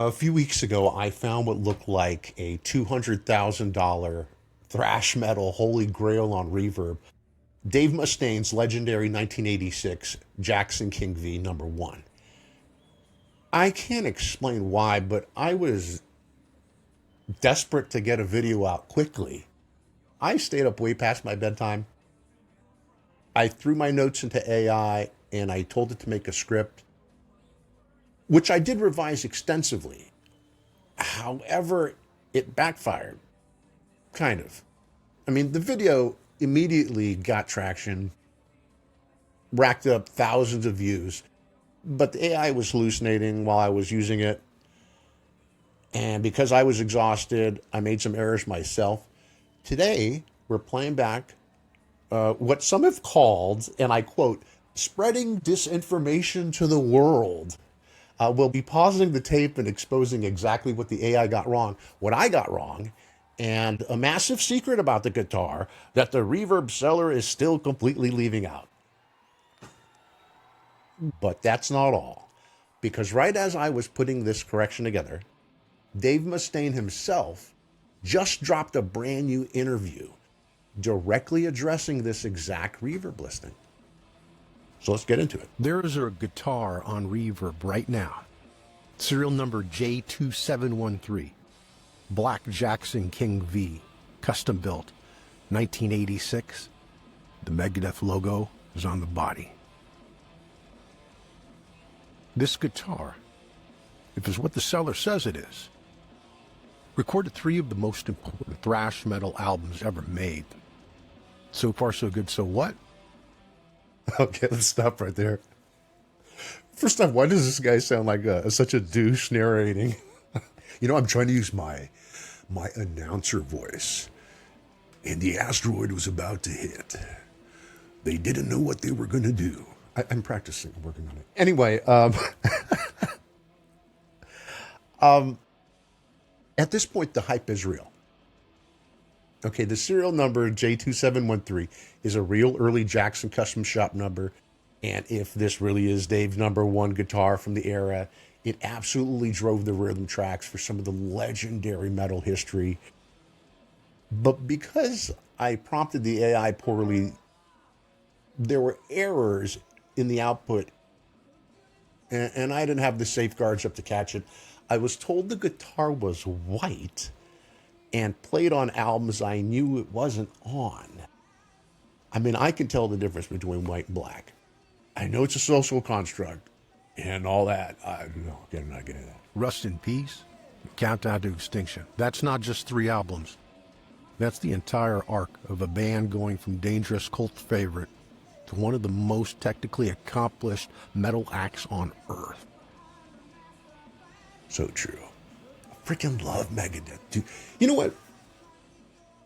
A few weeks ago, I found what looked like a $200,000 thrash metal holy grail on Reverb. Dave Mustaine's legendary 1986 Jackson King V number one. I can't explain why, but I was desperate to get a video out quickly. I stayed up way past my bedtime. I threw my notes into AI and I told it to make a script, which I did revise extensively. However, it backfired, kind of. I mean, the video immediately got traction, racked up thousands of views, but the AI was hallucinating while I was using it. And because I was exhausted, I made some errors myself. Today, we're playing back what some have called, and I quote, spreading disinformation to the world. We'll be pausing the tape and exposing exactly what the AI got wrong, what I got wrong, and a massive secret about the guitar that the Reverb seller is still completely leaving out. But that's not all, because right as I was putting this correction together, Dave Mustaine himself just dropped a brand new interview directly addressing this exact Reverb listing. So let's get into it. There is a guitar on Reverb right now. Serial number J2713. Black Jackson King V. Custom built. 1986. The Megadeth logo is on the body. This guitar, if it's what the seller says it is, recorded 3 of the most important thrash metal albums ever made. So far so good, so what? Okay, let's stop right there. First off, why does this guy sound like such a douche narrating? I'm trying to use my announcer voice. And the asteroid was about to hit. They didn't know what they were going to do. I'm practicing. I'm working on it. Anyway, at this point, the hype is real. Okay, the serial number J2713 is a real early Jackson custom shop number. And if this really is Dave's number one guitar from the era, it absolutely drove the rhythm tracks for some of the legendary metal history. But because I prompted the AI poorly, there were errors in the output, and I didn't have the safeguards up to catch it. I was told the guitar was white and played on albums I knew it wasn't on. I mean, I can tell the difference between white and black. I know it's a social construct and all that. I'm not getting that. Rust in Peace, Countdown to Extinction. That's not just 3 albums. That's the entire arc of a band going from dangerous cult favorite to one of the most technically accomplished metal acts on Earth. So true. I freaking love Megadeth, dude. You know what?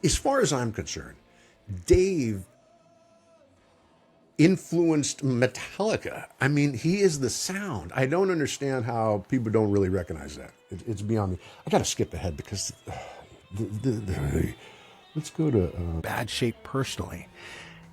As far as I'm concerned, Dave influenced Metallica. I mean, he is the sound. I don't understand how people don't really recognize that. It's beyond me. I got to skip ahead because let's go to bad shape personally.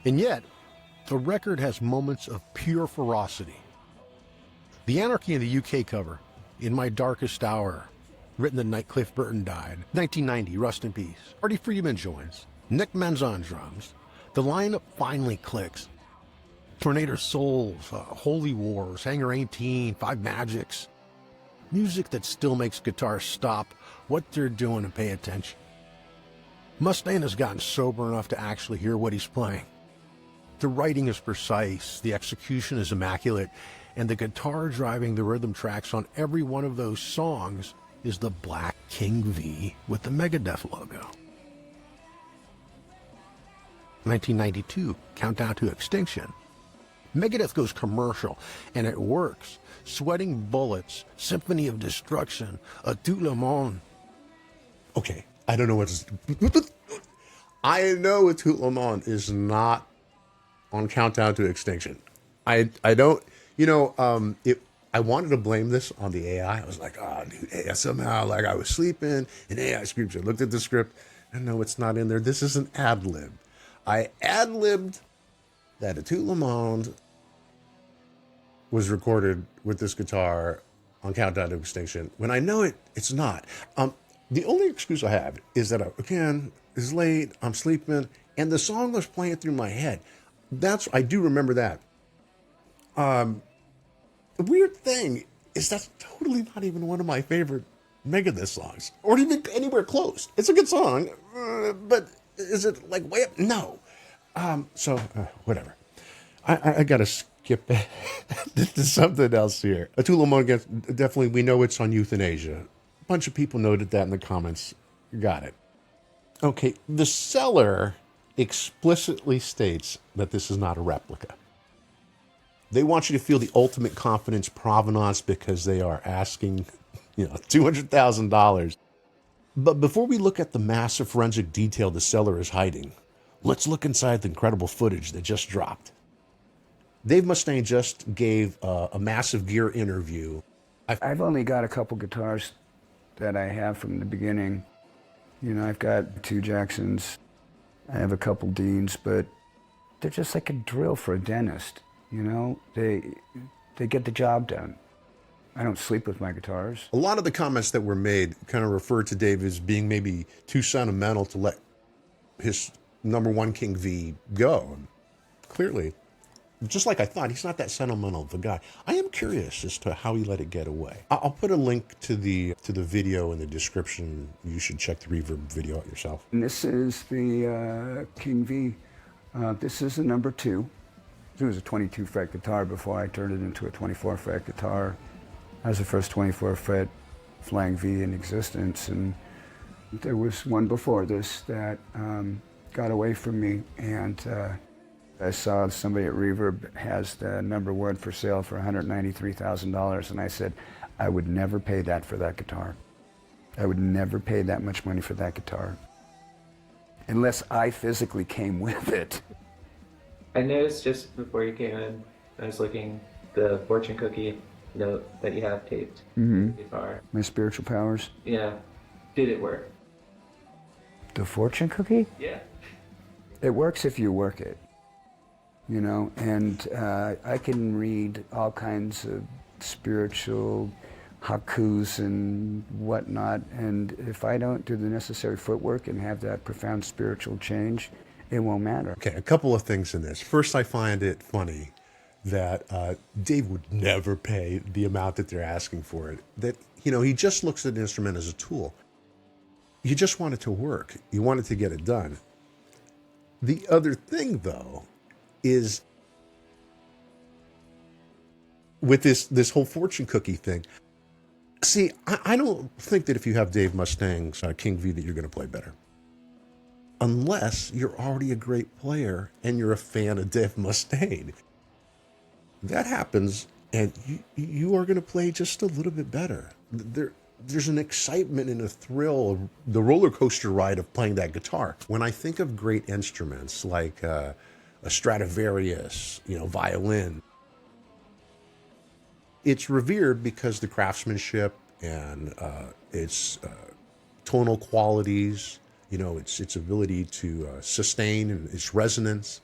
And yet, the record has moments of pure ferocity. The Anarchy in the UK cover, In My Darkest Hour, written the night Cliff Burton died. 1990, Rust in Peace. Artie Friedman joins. Nick Menz on drums. The lineup finally clicks. Tornado Souls, Holy Wars, Hangar 18, Five Magics. Music that still makes guitars stop what they're doing and pay attention. Mustaine has gotten sober enough to actually hear what he's playing. The writing is precise, the execution is immaculate, and the guitar driving the rhythm tracks on every one of those songs is the Black King V with the Megadeth logo. 1992, Countdown to Extinction. Megadeth goes commercial, and it works. Sweating Bullets, Symphony of Destruction, a Tout Le Monde. Okay, I don't know what to... I know a Tout Le Monde is not on Countdown to Extinction. I don't... I wanted to blame this on the AI. I was like, dude, AI somehow, like I was sleeping, and AI screams. I looked at the script, and no, it's not in there. This is an ad-lib. I ad-libbed that a Tout Le Monde was recorded with this guitar on Countdown to Extinction when I know it's not. The only excuse I have is that, again, it's late, I'm sleeping, and the song was playing through my head. I do remember that. The weird thing is that's totally not even one of my favorite Megadeth songs, or even anywhere close. It's a good song, but is it like way up? No. Whatever. I gotta skip to something else here. Tout Le Monde, definitely, we know it's on euthanasia. A bunch of people noted that in the comments. Got it. Okay, the seller explicitly states that this is not a replica. They want you to feel the ultimate confidence provenance because they are asking, $200,000. But before we look at the massive forensic detail the seller is hiding, let's look inside the incredible footage that just dropped. Dave Mustaine just gave a massive gear interview. I've only got a couple guitars that I have from the beginning. I've got 2 Jacksons, I have a couple Deans, but they're just like a drill for a dentist. They get the job done. I don't sleep with my guitars. A lot of the comments that were made kind of refer to Dave as being maybe too sentimental to let his #1 King V go. Clearly, just like I thought, he's not that sentimental of a guy. I am curious as to how he let it get away. I'll put a link to the video in the description. You should check the Reverb video out yourself. And this is the King V. This is the #2. It was a 22 fret guitar before I turned it into a 24 fret guitar. That was the first 24 fret flying V in existence, and there was one before this that got away from me, and I saw somebody at Reverb has the #1 for sale for $193,000, and I said, I would never pay that for that guitar. I would never pay that much money for that guitar, unless I physically came with it. I noticed just before you came in, I was looking the fortune cookie note that you have taped to the guitar. My spiritual powers. Yeah. Did it work? The fortune cookie? Yeah. It works if you work it, and I can read all kinds of spiritual haikus and whatnot, and if I don't do the necessary footwork and have that profound spiritual change, it won't matter. Okay, a couple of things in this. First, I find it funny that Dave would never pay the amount that they're asking for it. That, he just looks at the instrument as a tool. You just want it to work. You want it to get it done. The other thing, though, is with this whole fortune cookie thing. See, I don't think that if you have Dave Mustaine's King V that you're going to play better. Unless you're already a great player and you're a fan of Dave Mustaine. That happens, and you are going to play just a little bit better. There's an excitement and a thrill of the roller coaster ride of playing that guitar. When I think of great instruments like a Stradivarius, violin, it's revered because the craftsmanship and its tonal qualities, its ability to sustain and its resonance.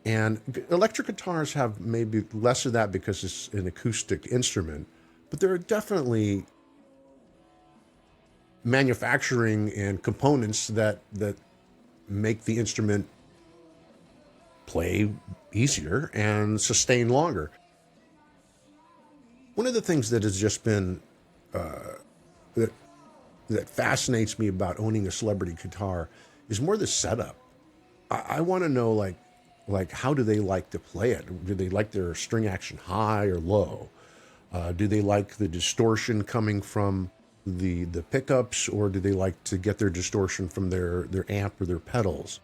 And electric guitars have maybe less of that because it's an acoustic instrument, but there are definitely manufacturing and components that make the instrument play easier and sustain longer. One of the things that has just been that fascinates me about owning a celebrity guitar is more the setup. I want to know, like how do they like to play it? Do they like their string action high or low? Do they like the distortion coming from the pickups, or do they like to get their distortion from their amp or their pedals?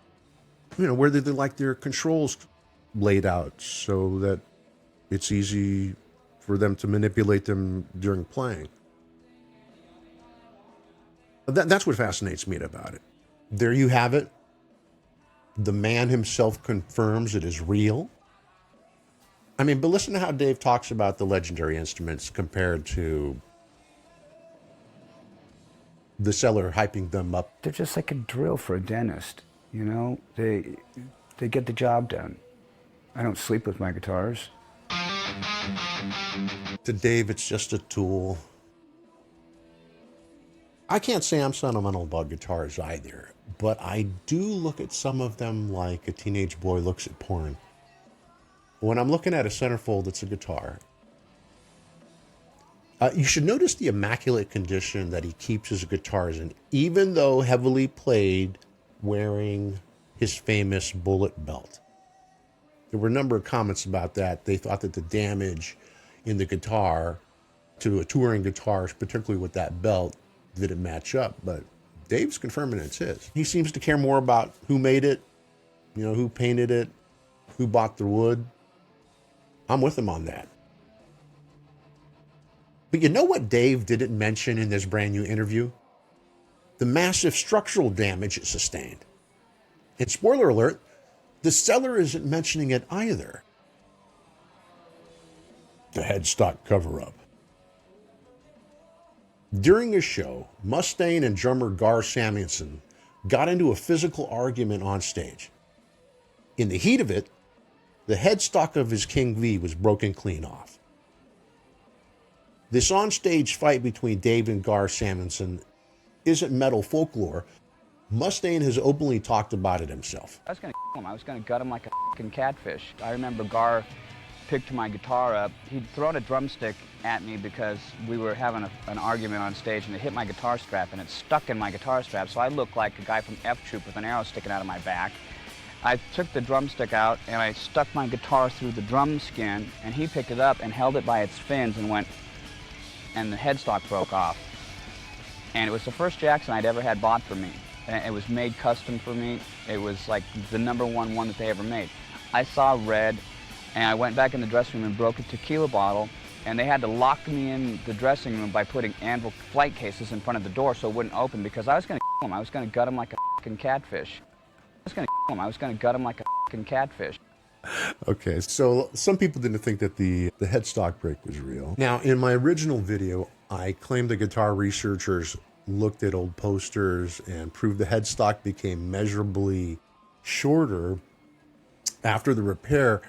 Where do they like their controls laid out so that it's easy for them to manipulate them during playing? That's what fascinates me about it. There you have it. The man himself confirms it is real. I mean, but listen to how Dave talks about the legendary instruments compared to the seller hyping them up. They're just like a drill for a dentist, They get the job done. I don't sleep with my guitars. To Dave, it's just a tool. I can't say I'm sentimental about guitars either, but I do look at some of them like a teenage boy looks at porn. When I'm looking at a centerfold that's a guitar, you should notice the immaculate condition that he keeps his guitars in, even though heavily played wearing his famous bullet belt. There were a number of comments about that. They thought that the damage in the guitar to a touring guitar, particularly with that belt, didn't match up, but Dave's confirming it's his. He seems to care more about who made it, who painted it, who bought the wood. I'm with him on that. But you know what Dave didn't mention in this brand new interview? The massive structural damage it sustained. And spoiler alert, the seller isn't mentioning it either. The headstock cover-up. During a show, Mustaine and drummer Gar Samuelson got into a physical argument on stage. In the heat of it, the headstock of his King V was broken clean off. This onstage fight between Dave and Gar Samuelson isn't metal folklore. Mustaine has openly talked about it himself. I was going to kill him. I was going to gut him like a fucking catfish. I remember Gar picked my guitar up. He'd thrown a drumstick at me because we were having an argument on stage, and it hit my guitar strap, and it stuck in my guitar strap, so I looked like a guy from F Troop with an arrow sticking out of my back. I took the drumstick out, and I stuck my guitar through the drum skin, and he picked it up and held it by its fins and went, and the headstock broke off. And it was the first Jackson I'd ever had bought for me. And it was made custom for me. It was like the #1 one that they ever made. I saw red, and I went back in the dressing room and broke a tequila bottle, and they had to lock me in the dressing room by putting anvil flight cases in front of the door so it wouldn't open, because I was going to kill him. I was going to gut him like a fucking catfish. I was going to kill him. I was going to gut him like a fucking catfish. Okay, so some people didn't think that the headstock break was real. Now, in my original video, I claimed the guitar researchers looked at old posters and proved the headstock became measurably shorter after the repair.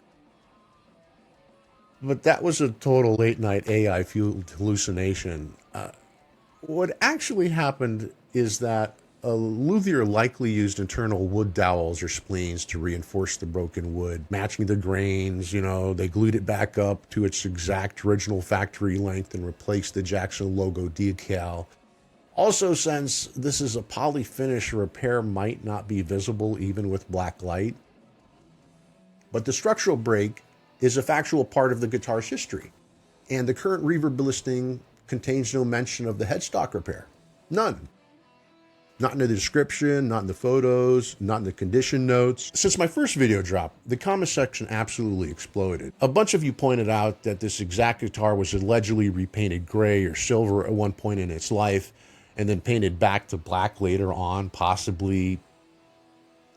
But that was a total late-night AI-fueled hallucination. What actually happened is that a luthier likely used internal wood dowels or spleens to reinforce the broken wood, matching the grains. They glued it back up to its exact original factory length and replaced the Jackson logo decal. Also, since this is a poly finish, repair might not be visible even with black light. But the structural break is a factual part of the guitar's history, and the current Reverb listing contains no mention of the headstock repair. None. Not in the description, not in the photos, not in the condition notes. Since my first video dropped, the comment section absolutely exploded. A bunch of you pointed out that this exact guitar was allegedly repainted gray or silver at one point in its life, and then painted back to black later on, possibly.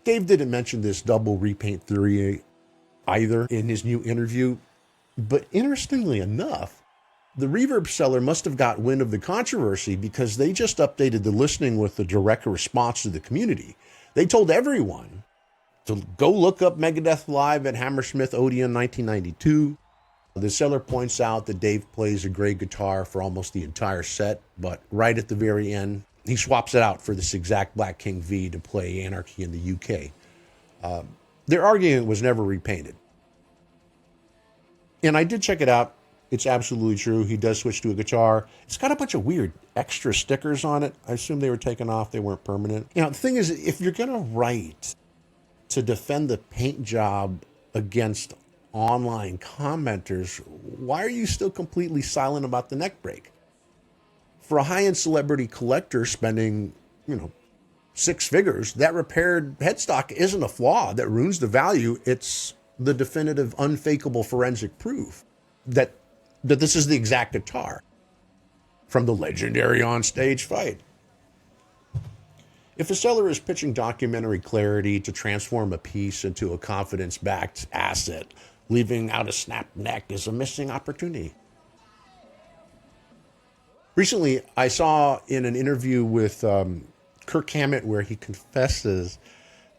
Dave didn't mention this double repaint theory either in his new interview, but interestingly enough, the Reverb seller must have got wind of the controversy because they just updated the listing with a direct response to the community. They told everyone to go look up Megadeth Live at Hammersmith Odeon 1992. The seller points out that Dave plays a gray guitar for almost the entire set, but right at the very end, he swaps it out for this exact Black King V to play Anarchy in the UK. Their argument was never repainted. And I did check it out. It's absolutely true. He does switch to a guitar. It's got a bunch of weird extra stickers on it. I assume they were taken off. They weren't permanent. The thing is, if you're going to write to defend the paint job against online commenters, why are you still completely silent about the neck break? For a high-end celebrity collector spending, 6 figures, that repaired headstock isn't a flaw that ruins the value. It's the definitive, unfakeable forensic proof that this is the exact guitar from the legendary Onstage Fight. If a seller is pitching documentary clarity to transform a piece into a confidence-backed asset, leaving out a snapped neck is a missing opportunity. Recently, I saw in an interview with Kirk Hammett where he confesses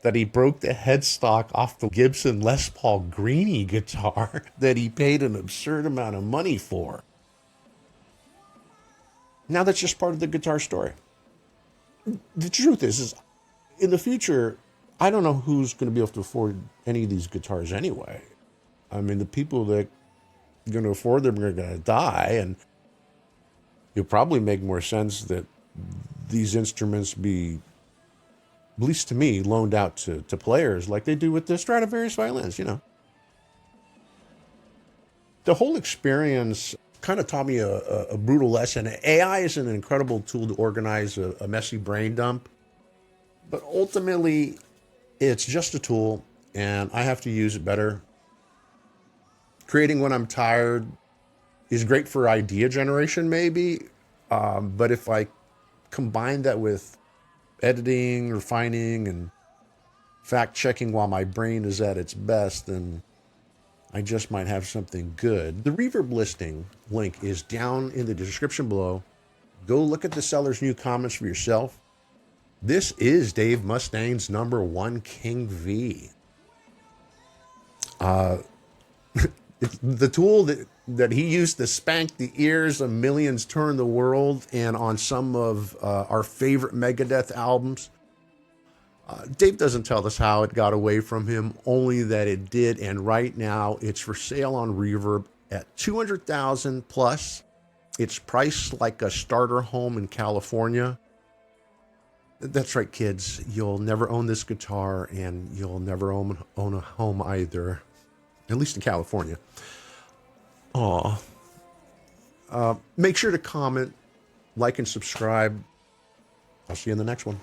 that he broke the headstock off the Gibson Les Paul Greenie guitar that he paid an absurd amount of money for. Now that's just part of the guitar story. The truth is in the future, I don't know who's going to be able to afford any of these guitars anyway. I mean, the people that are going to afford them are going to die, and it'll probably make more sense that these instruments be, at least to me, loaned out to players like they do with the Stradivarius violins, you know. The whole experience kind of taught me a brutal lesson. AI is an incredible tool to organize a messy brain dump, but ultimately it's just a tool, and I have to use it better. Creating when I'm tired is great for idea generation, maybe, but if I combine that with editing, refining, and fact-checking while my brain is at its best, then I just might have something good. The Reverb listing link is down in the description below. Go look at the seller's new comments for yourself. This is Dave Mustaine's #1 King V. The tool that he used to spank the ears of millions touring the world and on some of our favorite Megadeth albums. Dave doesn't tell us how it got away from him, only that it did, and right now it's for sale on Reverb at $200,000 plus. It's priced like a starter home in California. That's right, kids. You'll never own this guitar, and you'll never own a home either, at least in California. Aw. Make sure to comment, like, and subscribe. I'll see you in the next one.